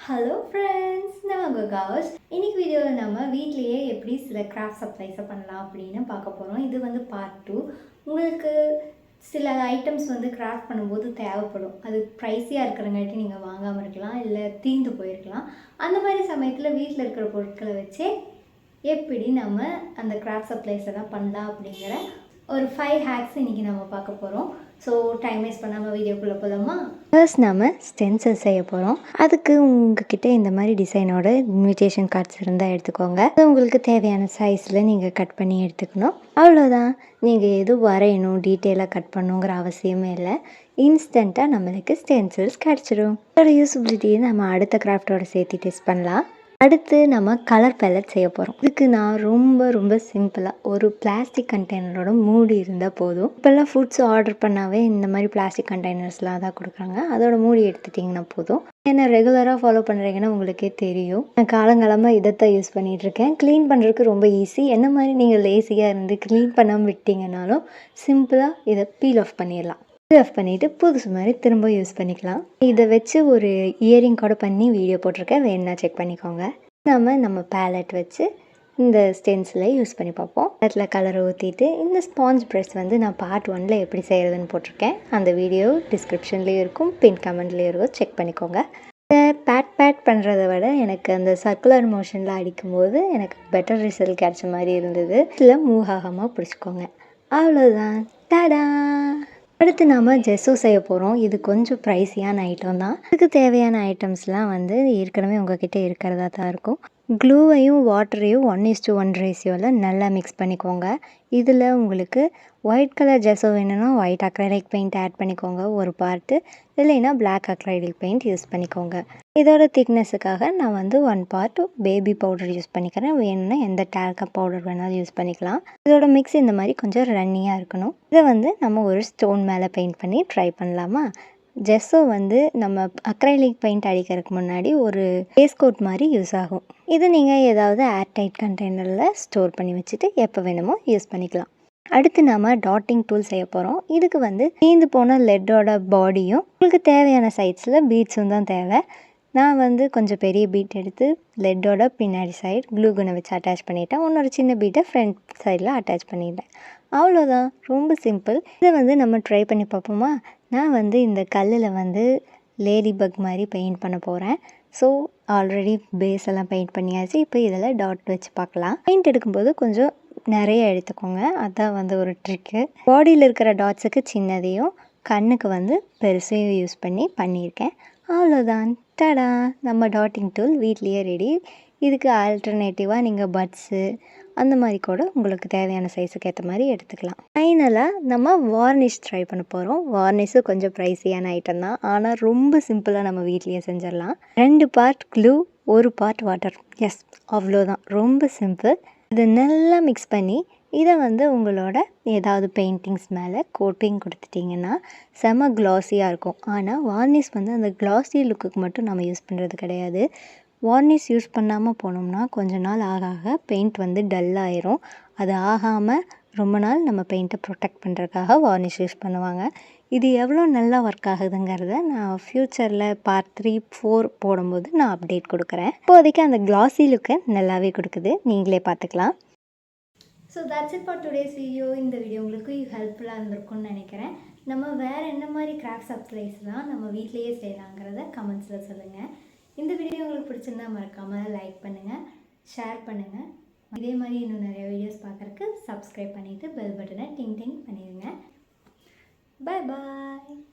Hello friends, நான் உங்கள் கௌஷ். இன்னைக்கு வீடியோவில் நம்ம வீட்லேயே எப்படி சில கிராஃப்ட் சப்ளைஸை பண்ணலாம் அப்படின்னு பார்க்க போகிறோம். இது வந்து பார்ட் 2. உங்களுக்கு சில ஐட்டம்ஸ் வந்து கிராஃப்ட் பண்ணும்போது தேவைப்படும். அது ப்ரைஸியாக இருக்கிறங்காட்டி நீங்கள் வாங்காமல் இருக்கலாம், இல்லை தீர்ந்து போயிருக்கலாம். அந்த மாதிரி சமயத்தில் வீட்டில் இருக்கிற பொருட்களை வச்சே எப்படி நம்ம அந்த கிராஃப்ட் சப்ளைஸ் எல்லாம் பண்ணலாம் அப்படிங்கிற ஒரு 5 ஹேக்ஸ் இன்றைக்கி நம்ம பார்க்க போகிறோம். ஸோ டைம் வேஸ்ட் பண்ணாமல் வீடியோக்குள்ளே போகலாமா? ஃபர்ஸ்ட் நம்ம ஸ்டென்சில் செய்ய போகிறோம். அதுக்கு உங்ககிட்ட இந்த மாதிரி டிசைனோட இன்விடேஷன் கார்ட்ஸ் இருந்தால் எடுத்துக்கோங்க. அது உங்களுக்கு தேவையான சைஸில் நீங்கள் கட் பண்ணி எடுத்துக்கணும். அவ்வளோதான். நீங்கள் எதுவும் வரையணும், டீட்டெயிலாக கட் பண்ணணுங்கிற அவசியமே இல்லை. இன்ஸ்டண்ட்டாக நம்மளுக்கு ஸ்டென்சில்ஸ் கிடச்சிடும். அதோட யூஸபிலிட்டியை நம்ம அடுத்த கிராஃப்டோட சேர்த்து டெஸ்ட் பண்ணலாம். அடுத்து நம்ம கலர் பேலட் செய்ய போகிறோம். இதுக்கு நான் ரொம்ப சிம்பிளாக ஒரு பிளாஸ்டிக் கண்டெய்னரோட மூடி இருந்தால் போதும். இப்போல்லாம் ஃபுட்ஸ் ஆர்டர் பண்ணாவே இந்த மாதிரி பிளாஸ்டிக் கண்டெய்னர்ஸ்லாம் தான் கொடுக்குறாங்க. அதோட மூடி எடுத்துட்டிங்கன்னா போதும். என்ன ரெகுலராக ஃபாலோ பண்ணுறீங்கன்னா உங்களுக்கே தெரியும். நான் காலங்காலமாக இதைத்தான் யூஸ் பண்ணிகிட்ருக்கேன். க்ளீன் பண்ணுறதுக்கு ரொம்ப ஈஸி. என்ன மாதிரி நீங்கள் லேசியாக இருந்து க்ளீன் பண்ணாமல் விட்டிங்கனாலும் சிம்பிளாக இதை பீல் ஆஃப் பண்ணிடலாம். ஆஃப் பண்ணிவிட்டு புதுசு மாதிரி திரும்ப யூஸ் பண்ணிக்கலாம். இதை வச்சு ஒரு இயரிங் கூட பண்ணி வீடியோ போட்டிருக்கேன், வேணுன்னா செக் பண்ணிக்கோங்க. நம்ம பேலட் வச்சு இந்த ஸ்டென்சிலை யூஸ் பண்ணி பார்ப்போம். அதில் கலரை ஊற்றிட்டு இந்த ஸ்பாஞ்ச் ப்ரெஷ் வந்து நான் பார்ட் 1 எப்படி செய்கிறதுன்னு போட்டிருக்கேன். அந்த வீடியோ டிஸ்கிரிப்ஷன்லேயும் இருக்கும், பின் கமெண்ட்லேயும் இருக்கும், செக் பண்ணிக்கோங்க. பேட் பண்ணுறதை விட எனக்கு அந்த சர்க்குலர் மோஷனில் அடிக்கும்போது எனக்கு பெட்டர் ரிசல்ட் கிடைச்ச மாதிரி இருந்தது. இதில் மூவ் ஆகாமல் பிடிச்சிக்கோங்க. அவ்வளோதான். டாடா. அடுத்து நாம் ஜெஸ்ஸோ செய்ய போகிறோம். இது கொஞ்சம் ப்ரைஸியான ஐட்டம் தான். இதுக்கு தேவையான ஐட்டம்ஸ்லாம் வந்து ஏற்கனவே உங்ககிட்ட இருக்கிறதா தான் இருக்கும். க்ளூவையும் வாட்டரையும் 1:1 ரேஷியோவில் நல்லா மிக்ஸ் பண்ணிக்கோங்க. இதில் உங்களுக்கு ஒயிட் கலர் ஜெஸ்ஸோ வேணும்னா ஒயிட் அக்ரைலிக் பெயிண்ட் ஆட் பண்ணிக்கோங்க ஒரு பார்ட்டு, இல்லைன்னா பிளாக் அக்ரைலிக் பெயிண்ட் யூஸ் பண்ணிக்கோங்க. இதோட திக்னஸுக்காக நான் வந்து 1 பார்ட் பேபி பவுடர் யூஸ் பண்ணிக்கிறேன். வேணும்னா எந்த டால்கம் பவுடர் வேணாலும் யூஸ் பண்ணிக்கலாம். இதோட மிக்ஸ் இந்த மாதிரி கொஞ்சம் ரன்னியாக இருக்கணும். இதை வந்து நம்ம ஒரு ஸ்டோன் மேலே பெயிண்ட் பண்ணி ட்ரை பண்ணலாமா? ஜெஸ்ஸோ வந்து நம்ம அக்ரைலிக் பெயிண்ட் அடிக்கிறதுக்கு முன்னாடி ஒரு பேஸ் கோட் மாதிரி யூஸ் ஆகும். இது நீங்கள் ஏதாவது ஏர்டைட் கண்டெய்னரில் ஸ்டோர் பண்ணி வச்சுட்டு எப்போ வேணுமோ யூஸ் பண்ணிக்கலாம். அடுத்து நாம் டாட்டிங் டூல் செய்ய போகிறோம். இதுக்கு வந்து தீந்து போன லெட்டோட பாடியும் உங்களுக்கு தேவையான சைட்ஸில் பீட்ஸும் தான் தேவை. நான் வந்து கொஞ்சம் பெரிய பீட் எடுத்து லெட்டோட பின்னாடி சைடு க்ளூகனை வச்சு அட்டாச் பண்ணிட்டேன். இன்னொரு சின்ன பீட்டை ஃப்ரண்ட் சைடில் அட்டாச் பண்ணிட்டேன். அவ்வளோதான், ரொம்ப சிம்பிள். இதை வந்து நம்ம ட்ரை பண்ணி பார்ப்போமா? நான் வந்து இந்த கல்லில் வந்து லேடி பக் மாதிரி பெயிண்ட் பண்ண போகிறேன். ஸோ ஆல்ரெடி பேஸ் எல்லாம் பெயிண்ட் பண்ணியாச்சு. இப்போ இதில் டாட் வச்சு பார்க்கலாம். பெயிண்ட் எடுக்கும்போது கொஞ்சம் நிறைய எடுத்துக்கோங்க, அதுதான் வந்து ஒரு ட்ரிக்கு. பாடியில் இருக்கிற டாட்ஸுக்கு சின்னதையும் கண்ணுக்கு வந்து பெருசையும் யூஸ் பண்ணியிருக்கேன். அவ்வளோதான். டடா, நம்ம டாட்டிங் டூல் வீட்லேயே ரெடி. இதுக்கு ஆல்டர்னேட்டிவாக நீங்கள் பட்ஸு அந்த மாதிரி கூட உங்களுக்கு தேவையான சைஸுக்கு ஏற்ற மாதிரி எடுத்துக்கலாம். ஃபைனலாக நம்ம வார்னிஷ் ட்ரை பண்ண போகிறோம். வார்னிஷு கொஞ்சம் ப்ரைஸியான ஐட்டம் தான், ஆனால் ரொம்ப சிம்பிளாக நம்ம வீட்லேயே செஞ்சிடலாம். 2 part glue, 1 part water. Yes, அவ்வளோதான், ரொம்ப சிம்பிள். இதை நல்லா மிக்ஸ் பண்ணி இதை வந்து உங்களோட ஏதாவது பெயிண்டிங்ஸ் மேலே கோட்டிங் கொடுத்துட்டிங்கன்னா செம க்ளாஸியாக இருக்கும். ஆனால் வார்னிஷ் வந்து அந்த க்ளாஸி லுக்குக்கு மட்டும் நம்ம யூஸ் பண்ணுறது கிடையாது. வார்னிஷ் யூஸ் பண்ணாமல் போனோம்னா கொஞ்ச நாள் ஆக பெயிண்ட் வந்து டல்லாயிரும். அது ஆகாமல் ரொம்ப நாள் நம்ம பெயிண்ட்டை ப்ரொடெக்ட் பண்ணுறதுக்காக வார்னிஷ் யூஸ் பண்ணுவாங்க. இது எவ்வளோ நல்லா ஒர்க் ஆகுதுங்கிறத நான் ஃப்யூச்சரில் பார்ட் 3, 4 போடும்போது நான் அப்டேட் கொடுக்குறேன். இப்போதைக்கு அந்த க்ளாஸி லுக்கை நல்லாவே கொடுக்குது, நீங்களே பார்த்துக்கலாம். So that's it for today's video. இந்த வீடியோ உங்களுக்கு ஹெல்ப்ஃபுல்லாக இருந்திருக்கும்னு நினைக்கிறேன். நம்ம வேறு என்ன மாதிரி கிராஃப்ட் சப்ளைஸ்லாம் நம்ம வீட்லேயே செய்யலாங்கிறத கமெண்ட்ஸில் சொல்லுங்கள். இந்த வீடியோ உங்களுக்கு பிடிச்சிருந்தா மறக்காமல் லைக் பண்ணுங்கள், ஷேர் பண்ணுங்கள். இதே மாதிரி இன்னும் நிறைய வீடியோஸ் பார்க்குறக்கு சப்ஸ்கிரைப் பண்ணிவிட்டு பெல் பட்டனை டிங் பண்ணிடுங்க. பாய் பாய்.